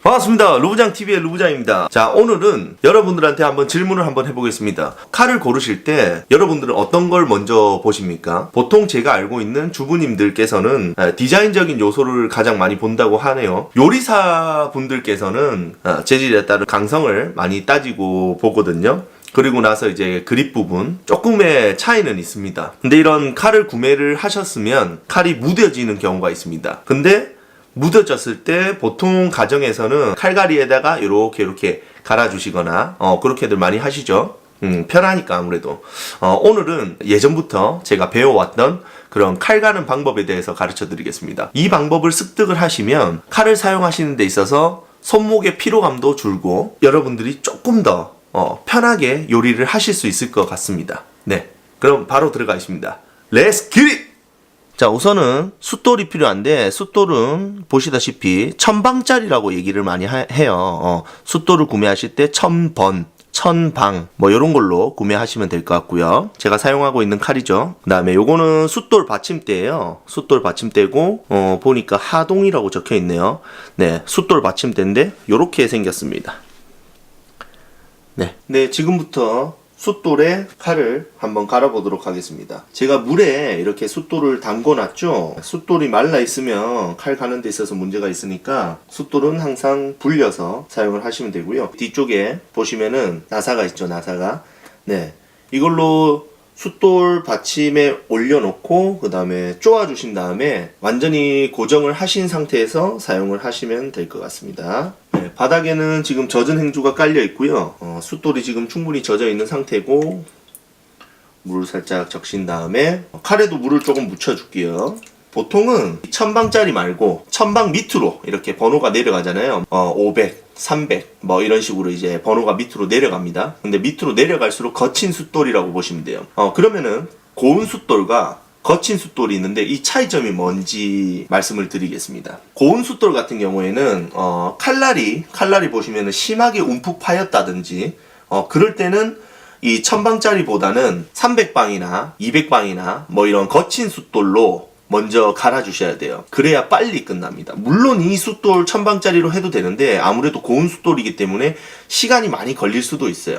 반갑습니다. 루부장TV의 루부장입니다. 자, 오늘은 여러분들한테 한번 질문을 한번 해보겠습니다. 칼을 고르실 때 여러분들은 어떤 걸 먼저 보십니까? 보통 제가 알고 있는 주부님들께서는 디자인적인 요소를 가장 많이 본다고 하네요. 요리사 분들께서는 재질에 따른 강성을 많이 따지고 보거든요. 그리고 나서 이제 그립 부분 조금의 차이는 있습니다. 근데 이런 칼을 구매를 하셨으면 칼이 무뎌지는 경우가 있습니다. 근데 무뎌졌을 때 보통 가정에서는 칼갈이에다가 이렇게 갈아주시거나 그렇게들 많이 하시죠. 편하니까 아무래도. 오늘은 예전부터 제가 배워왔던 그런 칼 가는 방법에 대해서 가르쳐 드리겠습니다. 이 방법을 습득을 하시면 칼을 사용하시는 데 있어서 손목의 피로감도 줄고 여러분들이 조금 더 편하게 요리를 하실 수 있을 것 같습니다. 네, 그럼 바로 들어가겠습니다. Let's get it! 자, 우선은 숫돌이 필요한데 숫돌은 보시다시피 1000방짜리라고 얘기를 많이 해요. 숫돌을 구매하실 때 1000번, 1000방 뭐 이런 걸로 구매하시면 될 것 같고요. 제가 사용하고 있는 칼이죠. 그 다음에 요거는 숫돌 받침대예요. 숫돌 받침대고 보니까 하동이라고 적혀 있네요. 네, 숫돌 받침대인데 요렇게 생겼습니다. 네, 지금부터 숫돌에 칼을 한번 갈아보도록 하겠습니다. 제가 물에 이렇게 숫돌을 담궈놨죠. 숫돌이 말라있으면 칼 가는 데 있어서 문제가 있으니까 숫돌은 항상 불려서 사용을 하시면 되고요. 뒤쪽에 보시면은 나사가 있죠. 나사가. 네, 이걸로 숫돌 받침에 올려놓고 그 다음에 쪼아주신 다음에 완전히 고정을 하신 상태에서 사용을 하시면 될 것 같습니다. 네, 바닥에는 지금 젖은 행주가 깔려 있고요. 숫돌이 지금 충분히 젖어 있는 상태고 물을 살짝 적신 다음에 칼에도 물을 조금 묻혀줄게요. 보통은 1000방짜리 말고 1000방 밑으로 이렇게 번호가 내려가잖아요. 500, 300 뭐 이런 식으로 이제 번호가 밑으로 내려갑니다. 근데 밑으로 내려갈수록 거친 숫돌이라고 보시면 돼요. 그러면은 고운 숫돌과 거친 숫돌이 있는데 이 차이점이 뭔지 말씀을 드리겠습니다. 고운 숫돌 같은 경우에는 칼날이 보시면은 심하게 움푹 파였다든지 그럴 때는 이 1000방짜리보다는 300방이나 200방이나 뭐 이런 거친 숫돌로 먼저 갈아주셔야 돼요. 그래야 빨리 끝납니다. 물론 이 숫돌 1000방짜리로 해도 되는데 아무래도 고운 숫돌이기 때문에 시간이 많이 걸릴 수도 있어요.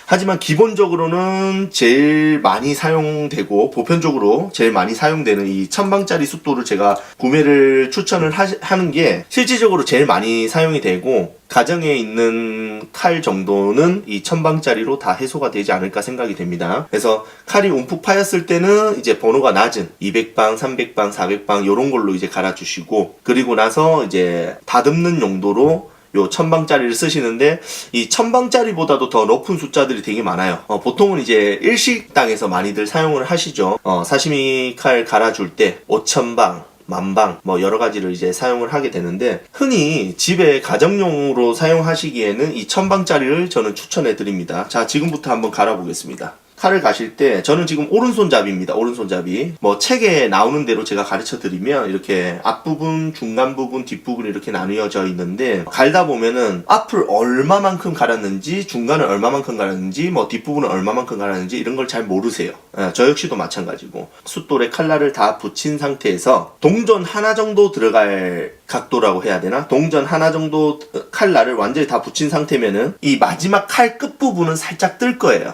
하지만 기본적으로는 제일 많이 사용되고 보편적으로 제일 많이 사용되는 이 1000방짜리 숫돌을 제가 구매를 추천을 하는 게 실질적으로 제일 많이 사용이 되고 가정에 있는 칼 정도는 이 1000방짜리로 다 해소가 되지 않을까 생각이 됩니다. 그래서 칼이 움푹 파였을 때는 이제 번호가 낮은 200방, 300방, 400방 이런 걸로 이제 갈아주시고 그리고 나서 이제 다듬는 용도로 요 1000방짜리를 쓰시는데 이 1000방짜리보다도 더 높은 숫자들이 되게 많아요. 보통은 이제 일식당에서 많이들 사용을 하시죠. 사시미 칼 갈아줄 때 5000방, 만방 뭐 여러 가지를 이제 사용을 하게 되는데 흔히 집에 가정용으로 사용하시기에는 이 1000방짜리를 저는 추천해 드립니다. 자, 지금부터 한번 갈아보겠습니다. 칼을 가실 때 저는 지금 오른손잡이입니다. 오른손잡이. 뭐 책에 나오는 대로 제가 가르쳐 드리면 이렇게 앞부분, 중간 부분, 뒷부분 이렇게 나뉘어져 있는데 갈다 보면은 앞을 얼마만큼 갈았는지, 중간을 얼마만큼 갈았는지, 뭐 뒷부분을 얼마만큼 갈았는지 이런 걸 잘 모르세요. 저 역시도 마찬가지고 숫돌에 칼날을 다 붙인 상태에서 동전 하나 정도 들어갈 각도라고 해야 되나? 동전 하나 정도 칼날을 완전히 다 붙인 상태면은 이 마지막 칼 끝부분은 살짝 뜰 거예요.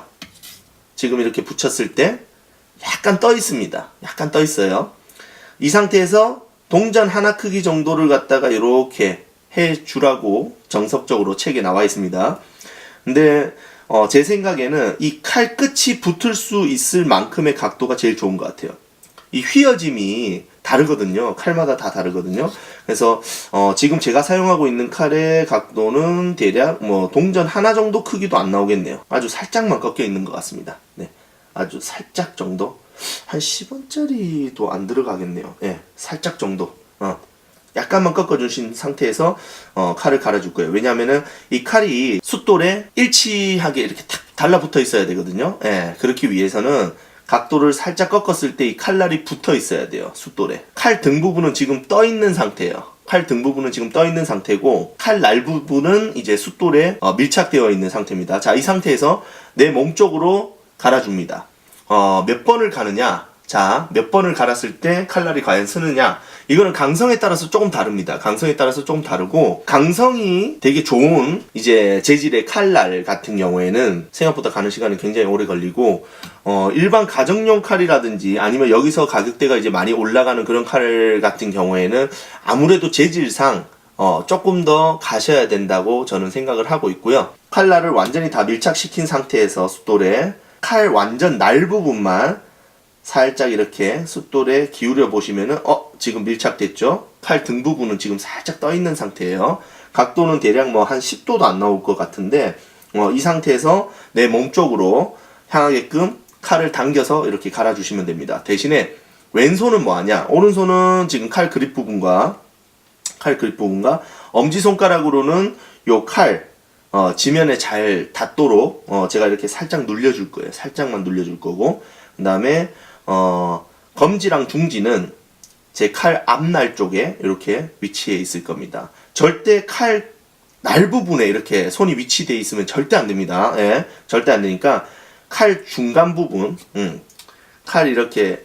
지금 이렇게 붙였을 때 약간 떠 있습니다. 약간 떠 있어요. 이 상태에서 동전 하나 크기 정도를 갖다가 이렇게 해주라고 정석적으로 책에 나와 있습니다. 근데 제 생각에는 이 칼 끝이 붙을 수 있을 만큼의 각도가 제일 좋은 것 같아요. 이 휘어짐이 다르거든요. 칼마다 다 다르거든요. 그래서 지금 제가 사용하고 있는 칼의 각도는 대략 뭐 동전 하나 정도 크기도 안 나오겠네요. 아주 살짝만 꺾여 있는 것 같습니다. 네, 아주 살짝 정도, 한 10원짜리도 안 들어가겠네요. 네, 살짝 정도. 약간만 꺾어주신 상태에서 칼을 갈아줄 거예요. 왜냐하면은 이 칼이 숫돌에 일치하게 이렇게 탁 달라붙어 있어야 되거든요. 네, 그렇기 위해서는 각도를 살짝 꺾었을 때 이 칼날이 붙어 있어야 돼요. 숫돌에. 칼 등 부분은 지금 떠 있는 상태예요. 칼 등 부분은 지금 떠 있는 상태고 칼 날 부분은 이제 숫돌에 밀착되어 있는 상태입니다. 자, 이 상태에서 내 몸 쪽으로 갈아줍니다. 몇 번을 가느냐? 자, 몇 번을 갈았을 때 칼날이 과연 쓰느냐? 이거는 강성에 따라서 조금 다릅니다. 강성에 따라서 조금 다르고, 강성이 되게 좋은 이제 재질의 칼날 같은 경우에는 생각보다 가는 시간이 굉장히 오래 걸리고, 일반 가정용 칼이라든지 아니면 여기서 가격대가 이제 많이 올라가는 그런 칼 같은 경우에는 아무래도 재질상 조금 더 가셔야 된다고 저는 생각을 하고 있고요. 칼날을 완전히 다 밀착시킨 상태에서 숫돌에 칼 완전 날 부분만 살짝 이렇게 숫돌에 기울여 보시면은 지금 밀착됐죠? 칼 등 부분은 지금 살짝 떠 있는 상태예요. 각도는 대략 뭐 한 10도도 안 나올 것 같은데 이 상태에서 내 몸 쪽으로 향하게끔 칼을 당겨서 이렇게 갈아주시면 됩니다. 대신에 왼손은 뭐하냐? 오른손은 지금 칼 그립 부분과 엄지손가락으로는 요 칼 지면에 잘 닿도록 제가 이렇게 살짝 눌려줄 거예요. 살짝만 눌려줄 거고, 그 다음에 검지랑 중지는 제 칼 앞날 쪽에 이렇게 위치해 있을 겁니다. 절대 칼 날 부분에 이렇게 손이 위치되어 있으면 절대 안 됩니다. 예, 절대 안 되니까 칼 중간 부분, 칼 이렇게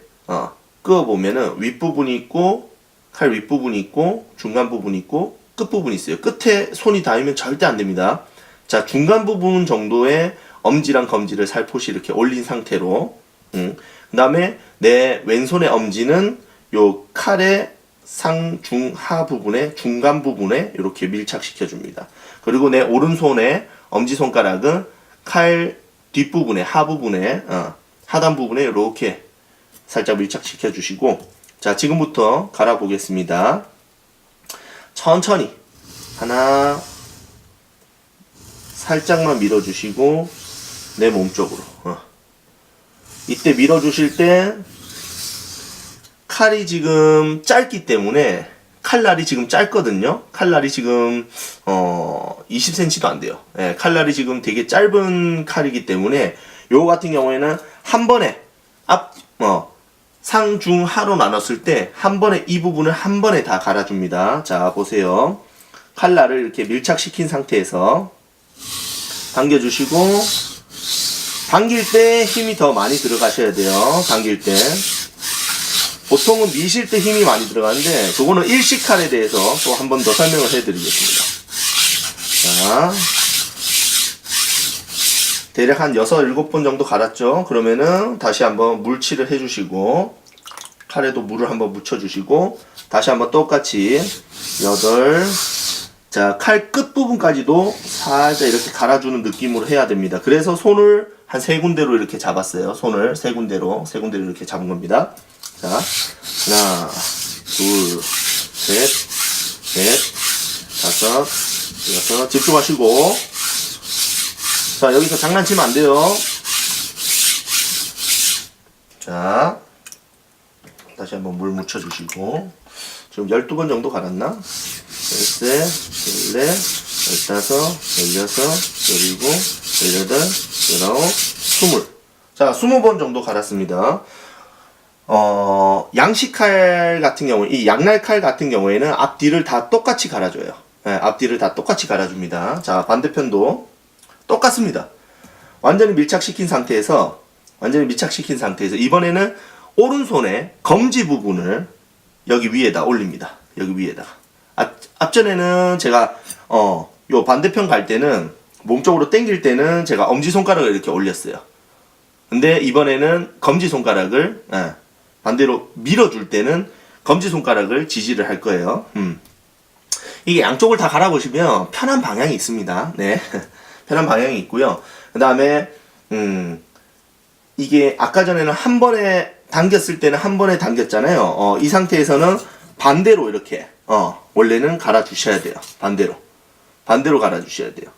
끄어 보면은 윗부분이 있고, 칼 윗부분이 있고, 중간 부분이 있고, 끝부분이 있어요. 끝에 손이 닿으면 절대 안 됩니다. 자, 중간 부분 정도의 엄지랑 검지를 살포시 이렇게 올린 상태로, 그 다음에 내 왼손의 엄지는 요 칼의 상, 중, 하 부분에, 중간 부분에 이렇게 밀착시켜 줍니다. 그리고 내 오른손의 엄지손가락은 칼 뒷부분에, 하부분에, 하단 부분에 이렇게 살짝 밀착시켜 주시고, 자, 지금부터 갈아 보겠습니다. 천천히 하나 살짝만 밀어 주시고 내 몸 쪽으로. 이때 밀어 주실 때 칼이 지금 짧기 때문에, 칼날이 지금 짧거든요. 칼날이 지금 20cm도 안 돼요. 예, 칼날이 지금 되게 짧은 칼이기 때문에 요거 같은 경우에는 한 번에 상, 중, 하로 나눴을 때 한 번에 이 부분을 한 번에 다 갈아줍니다. 자, 보세요. 칼날을 이렇게 밀착시킨 상태에서 당겨주시고, 당길 때 힘이 더 많이 들어가셔야 돼요. 당길 때. 보통은 미실 때 힘이 많이 들어가는데 그거는 일식칼에 대해서 또 한 번 더 설명을 해드리겠습니다. 자, 대략 한 6, 7번 정도 갈았죠. 그러면은 다시 한번 물칠을 해주시고, 칼에도 물을 한번 묻혀주시고, 다시 한번 똑같이 8, 자, 칼 끝부분까지도 살짝 이렇게 갈아주는 느낌으로 해야 됩니다. 그래서 손을 한 3군데로 이렇게 잡았어요. 손을 3군데로 이렇게 잡은 겁니다. 자, 하나, 둘, 셋, 넷, 다섯, 여섯. 집중하시고. 자, 여기서 장난치면 안 돼요. 자, 다시 한번 물 묻혀주시고. 지금 12번 정도 갈았나? 13, 14, 15, 16, 17, 18, 19, 20. 자, 20번 정도 갈았습니다. 양식칼 같은 경우, 이 양날칼 같은 경우에는 앞뒤를 다 똑같이 갈아줘요. 네, 앞뒤를 다 똑같이 갈아줍니다. 자, 반대편도 똑같습니다. 완전히 밀착시킨 상태에서 이번에는 오른손의 검지 부분을 여기 위에다 올립니다. 여기 위에다가. 앞전에는 제가 요 반대편 갈 때는 몸쪽으로 당길 때는 제가 엄지손가락을 이렇게 올렸어요. 근데 이번에는 검지손가락을 반대로 밀어줄 때는 검지손가락을 지지를 할 거예요. 이게 양쪽을 다 갈아보시면 편한 방향이 있습니다. 네. 편한 방향이 있고요. 그 다음에 이게 아까 전에는 한 번에 당겼을 때는 한 번에 당겼잖아요. 이 상태에서는 반대로 이렇게 원래는 갈아주셔야 돼요. 반대로 갈아주셔야 돼요.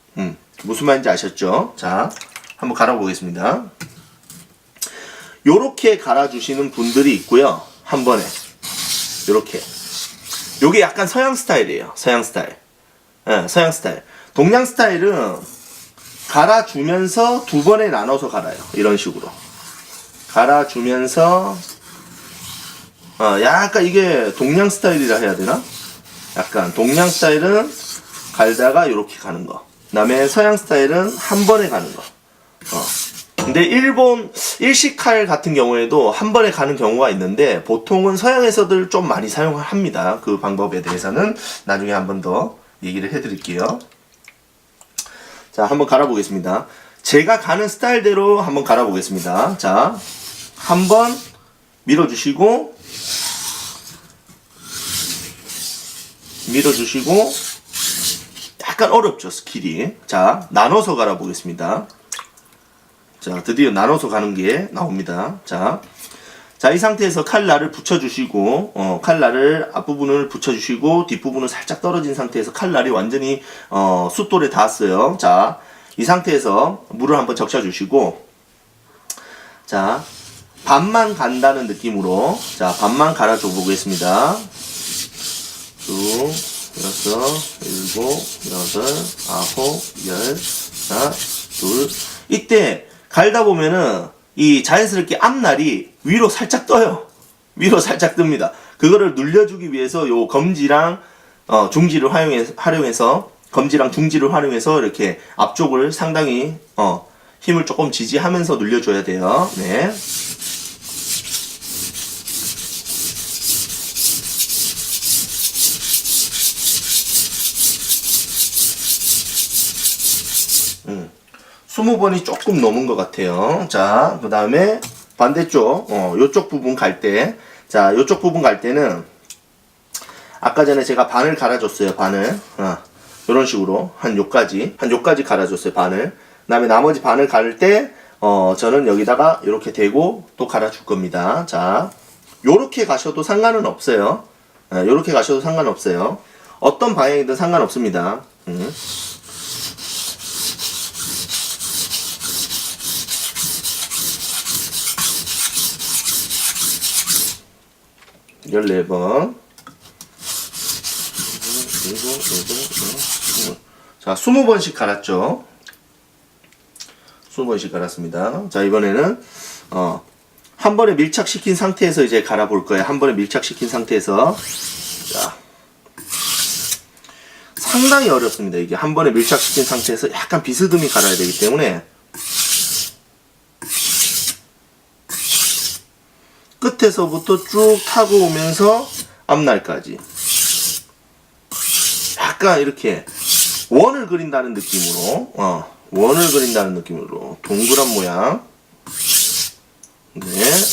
무슨 말인지 아셨죠? 자, 한번 갈아보겠습니다. 요렇게 갈아주시는 분들이 있고요. 한 번에 요렇게. 요게 약간 서양 스타일이에요. 서양 스타일. 네, 서양 스타일. 동양 스타일은 갈아주면서 두 번에 나눠서 갈아요. 이런 식으로. 갈아주면서 약간 이게 동양 스타일이라 해야 되나? 약간 동양 스타일은 갈다가 요렇게 가는 거. 그 다음에 서양 스타일은 한 번에 가는 거. 근데 일본 일식 칼 같은 경우에도 한 번에 가는 경우가 있는데 보통은 서양에서들 좀 많이 사용합니다. 그 방법에 대해서는 나중에 한 번 더 얘기를 해드릴게요. 자, 한번 갈아보겠습니다. 제가 가는 스타일대로 한번 갈아보겠습니다. 자, 한번 밀어주시고 약간 어렵죠, 스킬이. 자, 나눠서 갈아보겠습니다. 자, 드디어 나눠서 가는 게 나옵니다. 자, 이 상태에서 칼날을 붙여주시고, 칼날을 앞부분을 붙여주시고, 뒷부분은 살짝 떨어진 상태에서 칼날이 완전히, 숫돌에 닿았어요. 자, 이 상태에서 물을 한번 적셔주시고, 자, 반만 간다는 느낌으로, 자, 반만 갈아줘 보겠습니다. 쭉, 6, 7, 8, 9, 10, 하나, 둘. 이때, 갈다 보면은 이 자연스럽게 앞날이 위로 살짝 떠요. 위로 살짝 뜹니다. 그거를 눌려주기 위해서 요 검지랑 중지를 활용해서 검지랑 중지를 활용해서 이렇게 앞쪽을 상당히 힘을 조금 지지하면서 눌려줘야 돼요. 네. 음. 20번이 조금 넘은 것 같아요. 자, 그 다음에 반대쪽, 요쪽 부분 갈 때, 자, 요쪽 부분 갈 때는, 아까 전에 제가 반을 갈아줬어요, 반을. 요런 식으로, 한 요까지 갈아줬어요, 반을. 그 다음에 나머지 반을 갈을 때, 저는 여기다가 이렇게 대고 또 갈아줄 겁니다. 자, 요렇게 가셔도 상관은 없어요. 요렇게 가셔도 상관없어요. 어떤 방향이든 상관없습니다. 14번. 자, 20번씩 갈았죠. 20번씩 갈았습니다. 자, 이번에는, 한 번에 밀착시킨 상태에서 이제 갈아볼 거예요. 한 번에 밀착시킨 상태에서. 자. 상당히 어렵습니다. 이게 한 번에 밀착시킨 상태에서 약간 비스듬히 갈아야 되기 때문에. 끝에서부터 쭉 타고 오면서 앞날까지 약간 이렇게 원을 그린다는 느낌으로 동그란 모양, 네,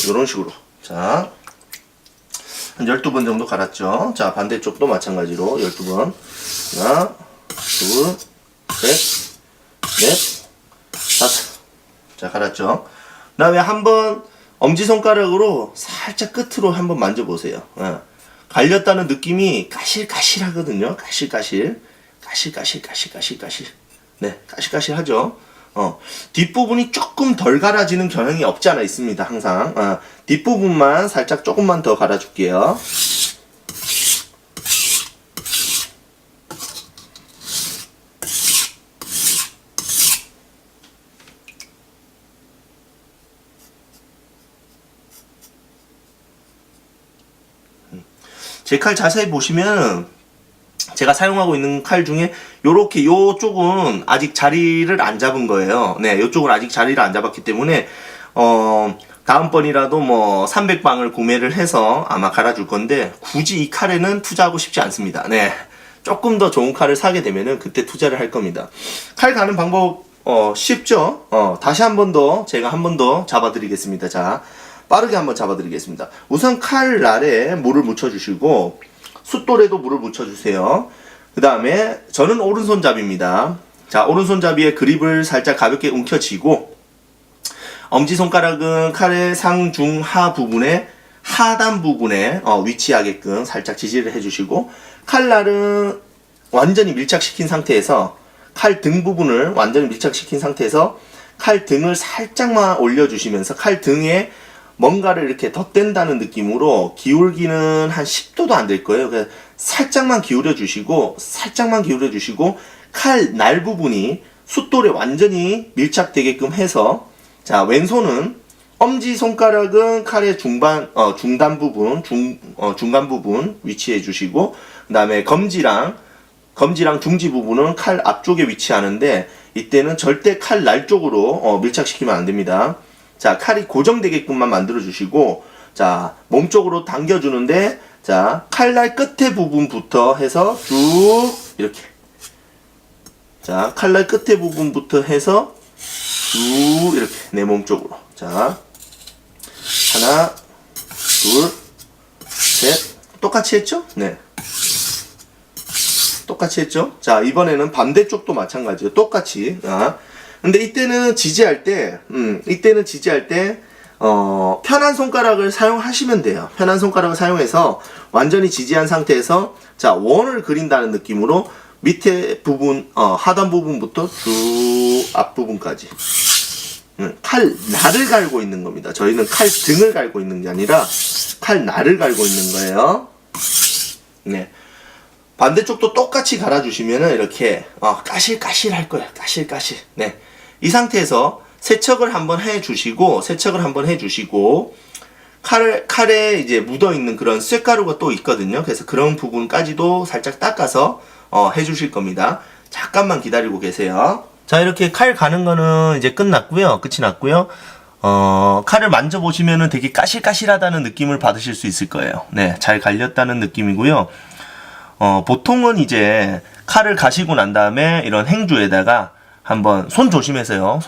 이런 식으로. 자, 한 12번 정도 갈았죠. 자, 반대쪽도 마찬가지로 12번. 하나, 둘, 셋, 넷, 다섯. 자, 갈았죠. 그 다음에 한번 엄지손가락으로 살짝 끝으로 한번 만져보세요. 갈렸다는 느낌이 까실까실하거든요. 까실까실. 네, 까실까실하죠. 뒷부분이 조금 덜 갈아지는 경향이 없지 않아 있습니다. 항상. 뒷부분만 살짝 조금만 더 갈아줄게요. 제 칼 자세히 보시면 제가 사용하고 있는 칼 중에 요렇게 요쪽은 아직 자리를 안 잡은 거예요. 네, 요쪽은 아직 자리를 안 잡았기 때문에 다음번이라도 뭐 300방을 구매를 해서 아마 갈아줄 건데 굳이 이 칼에는 투자하고 싶지 않습니다. 네, 조금 더 좋은 칼을 사게 되면은 그때 투자를 할 겁니다. 칼 가는 방법 쉽죠? 다시 한 번 더 제가 한 번 더 잡아드리겠습니다. 자, 빠르게 한번 잡아드리겠습니다. 우선 칼날에 물을 묻혀주시고 숫돌에도 물을 묻혀주세요. 그 다음에 저는 오른손잡이입니다. 자, 오른손잡이에 그립을 살짝 가볍게 움켜쥐고 엄지손가락은 칼의 상중하 부분에 하단 부분에 위치하게끔 살짝 지지를 해주시고 칼날은 완전히 밀착시킨 상태에서 칼 등 부분을 완전히 밀착시킨 상태에서 칼 등을 살짝만 올려주시면서 칼 등에 뭔가를 이렇게 덧댄다는 느낌으로 기울기는 한 10도도 안 될 거예요. 그래서 살짝만 기울여 주시고 칼 날 부분이 숫돌에 완전히 밀착되게끔 해서 자, 왼손은 엄지손가락은 칼의 중간 부분 위치해 주시고 그 다음에 검지랑 중지 부분은 칼 앞쪽에 위치하는데 이때는 절대 칼 날 쪽으로 밀착시키면 안 됩니다. 자, 칼이 고정되게끔만 만들어 주시고, 자, 몸 쪽으로 당겨주는데, 자, 칼날 끝에 부분부터 해서 쭉 이렇게. 자, 칼날 끝에 부분부터 해서 쭉 이렇게 내 몸 쪽으로. 자, 하나, 둘, 셋. 똑같이 했죠? 네. 똑같이 했죠? 자, 이번에는 반대쪽도 마찬가지예요. 똑같이. 근데 이때는 지지할 때, 편한 손가락을 사용하시면 돼요. 편한 손가락을 사용해서 완전히 지지한 상태에서, 자, 원을 그린다는 느낌으로 밑에 부분, 하단 부분부터 쭉 앞부분까지. 칼 날을 갈고 있는 겁니다. 저희는 칼 등을 갈고 있는 게 아니라 칼 날을 갈고 있는 거예요. 네. 반대쪽도 똑같이 갈아주시면은 이렇게 까실까실 할 거예요. 까실까실. 네. 이 상태에서 세척을 한번 해주시고, 칼에 이제 묻어있는 그런 쇳가루가 또 있거든요. 그래서 그런 부분까지도 살짝 닦아서 해주실 겁니다. 잠깐만 기다리고 계세요. 자, 이렇게 칼 가는 거는 이제 끝이 났고요. 칼을 만져보시면은 되게 까실까실하다는 느낌을 받으실 수 있을 거예요. 네, 잘 갈렸다는 느낌이고요. 보통은 이제 칼을 가시고 난 다음에 이런 행주에다가 한번 손 조심해서요.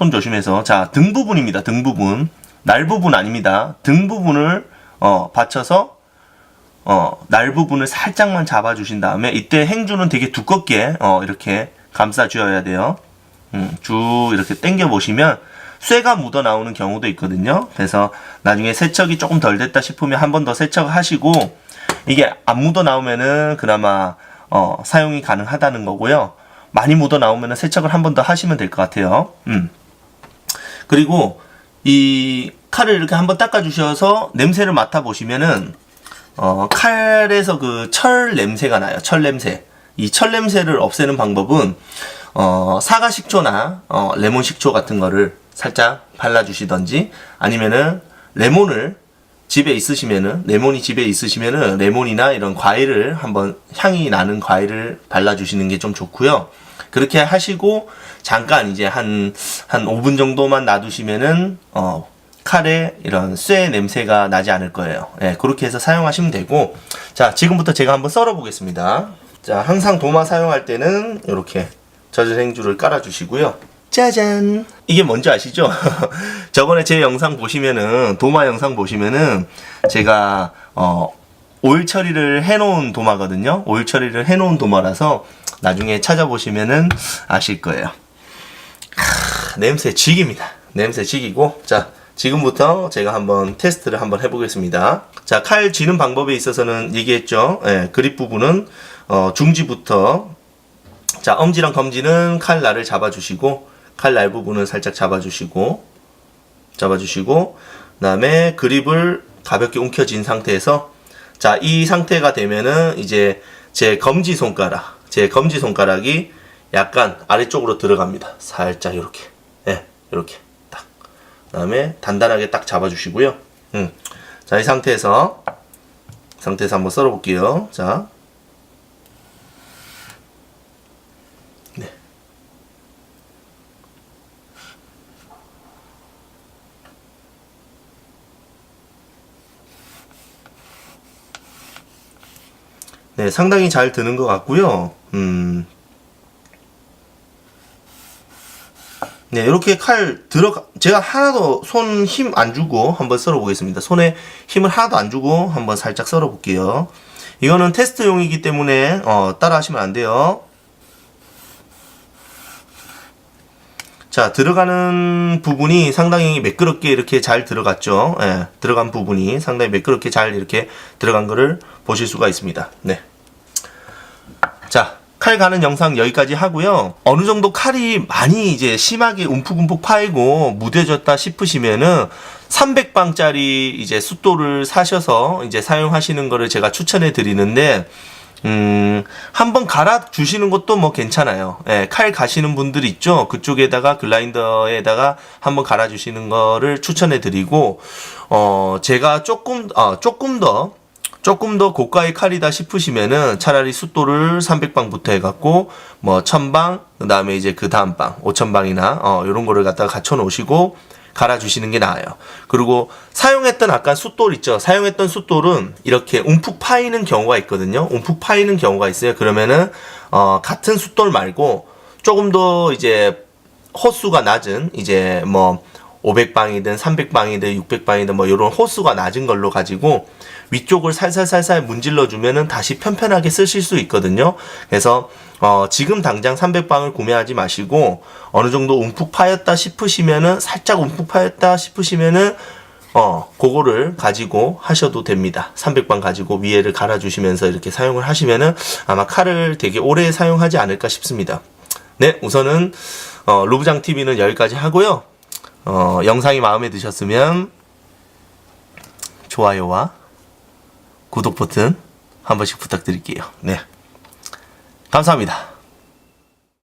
자, 등 부분입니다. 등 부분. 날 부분 아닙니다. 등 부분을 받쳐서 날 부분을 살짝만 잡아주신 다음에 이때 행주는 되게 두껍게 이렇게 감싸주어야 돼요. 쭉 이렇게 당겨 보시면 쇠가 묻어 나오는 경우도 있거든요. 그래서 나중에 세척이 조금 덜 됐다 싶으면 한 번 더 세척을 하시고, 이게 안 묻어 나오면은 그나마 사용이 가능하다는 거고요. 많이 묻어 나오면은 세척을 한 번 더 하시면 될 것 같아요. 그리고 이 칼을 이렇게 한번 닦아 주셔서 냄새를 맡아 보시면은 칼에서 그 철 냄새가 나요. 철 냄새. 이 철 냄새를 없애는 방법은 사과 식초나 레몬 식초 같은 거를 살짝 발라 주시던지, 아니면은 레몬이 집에 있으시면은 레몬이나 이런 과일을 한번 향이 나는 과일을 발라 주시는 게 좀 좋고요. 그렇게 하시고 잠깐 이제 한 5분 정도만 놔두시면은 칼에 이런 쇠 냄새가 나지 않을 거예요. 예, 그렇게 해서 사용하시면 되고, 자, 지금부터 제가 한번 썰어 보겠습니다. 자, 항상 도마 사용할 때는 이렇게 젖은 행주를 깔아 주시고요. 짜잔! 이게 뭔지 아시죠? 저번에 제 영상 보시면은, 도마 영상 보시면은 제가 오일 처리를 해놓은 도마거든요. 오일 처리를 해놓은 도마라서 나중에 찾아보시면은 아실 거예요. 냄새 죽입니다. 냄새 죽이고, 자, 지금부터 제가 한번 테스트를 한번 해보겠습니다. 자, 칼 쥐는 방법에 있어서는 얘기했죠. 예, 그립 부분은 중지부터, 자, 엄지랑 검지는 칼 날을 잡아주시고, 칼 날 부분은 살짝 잡아주시고, 그 다음에 그립을 가볍게 움켜쥔 상태에서, 자, 이 상태가 되면은 이제 제 검지 손가락이 약간 아래쪽으로 들어갑니다. 살짝 이렇게, 예, 이렇게 딱. 그 다음에 단단하게 딱 잡아주시고요. 자, 이 상태에서 한번 썰어볼게요. 자, 네. 네, 상당히 잘 드는 것 같고요. 네, 이렇게 제가 하나도 손 힘 안 주고 한번 썰어 보겠습니다. 손에 힘을 하나도 안 주고 한번 살짝 썰어 볼게요. 이거는 테스트용이기 때문에 따라 하시면 안 돼요. 자, 들어가는 부분이 상당히 매끄럽게 이렇게 잘 들어갔죠. 예, 들어간 부분이 상당히 매끄럽게 잘 이렇게 들어간 거를 보실 수가 있습니다. 네. 자, 칼 가는 영상 여기까지 하고요. 어느 정도 칼이 많이 이제 심하게 움푹움푹 파이고 무뎌졌다 싶으시면은 300방짜리 이제 숫돌을 사셔서 이제 사용하시는 거를 제가 추천해 드리는데, 한번 갈아 주시는 것도 뭐 괜찮아요. 예, 칼 가시는 분들 있죠. 그쪽에다가 글라인더에다가 한번 갈아 주시는 거를 추천해 드리고, 제가 조금 조금 더 고가의 칼이다 싶으시면은 차라리 숫돌을 300방부터 해갖고 뭐 1000방, 그 다음에 이제 그 다음 방 5000방이나 요런 거를 갖다가 갖춰 놓으시고 갈아주시는 게 나아요. 그리고 사용했던 아까 숫돌 있죠. 사용했던 숫돌은 이렇게 움푹 파이는 경우가 있거든요. 움푹 파이는 경우가 있어요. 그러면은 같은 숫돌 말고 조금 더 이제 호수가 낮은 이제 뭐 500방이든 300방이든 600방이든 뭐 이런 호수가 낮은 걸로 가지고 위쪽을 살살살살 문질러 주면은 다시 편편하게 쓰실 수 있거든요. 그래서 지금 당장 300방을 구매하지 마시고 어느 정도 움푹 파였다 싶으시면은 살짝 움푹 파였다 싶으시면은 그거를 가지고 하셔도 됩니다. 300방 가지고 위에를 갈아 주시면서 이렇게 사용을 하시면은 아마 칼을 되게 오래 사용하지 않을까 싶습니다. 네, 우선은 루브장 TV는 여기까지 하고요. 영상이 마음에 드셨으면 좋아요와 구독 버튼 한 번씩 부탁드릴게요. 네. 감사합니다.